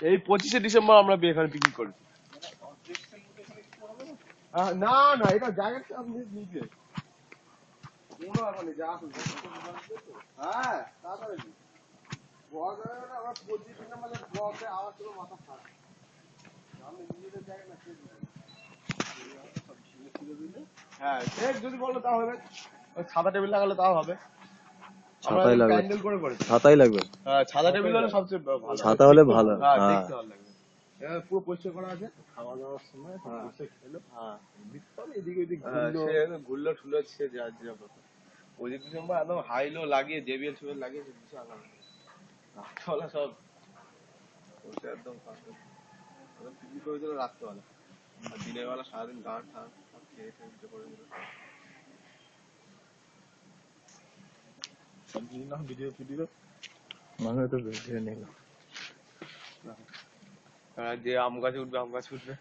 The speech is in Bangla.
এই 25শে ডিসেম্বর আমরা এখানে পিকনিক করেছি। না না, এটা জায়গাটা আপনি নিজে কোনো ব্যাপার নেই, যা আসুন। হ্যাঁ তাড়াতাড়ি বস আমরা 25 ডিসেম্বরে বসে আওয়াজ করে মাথা খারাপ। আমি নিজেদের জায়গা না হ্যাঁ, যদি বলো তাও হবে, ছাতা টেবিল লাগালে তাও হবে। ছাতাই লাগবে, প্যান্ডেল করে করেছি। ছাতাই লাগবে। হ্যাঁ, ছাতা টেবিল হলে সবচেয়ে ভালো, ছাতা হলে ভালো। হ্যাঁ হ্যাঁ দেখতে ভালো লাগবে। পুরো পরিষ্কার করা আছে, খাওয়া দাওয়ার সময় বসে খেলো। হ্যাঁ এদিকে ওদিক ঘুরলো ঠুলো, সে যা যা কথা। 25 ডিসেম্বর একদম হাইলো লাগিয়ে জেবিএল সুবেল লাগিয়ে বিশাল রাত্রবেলা সব বসে একদম পিকনিক করেছিল রাত্রবেলা, আর দিনের বেলা সারাদিন গান টান সব খেয়ে খেয়ে করে দিল সব দিন না। ভিডিও ফিডিও মানে তো ভিডিও নিল। যে আম গাছে উঠবে, আম গাছে উঠবে।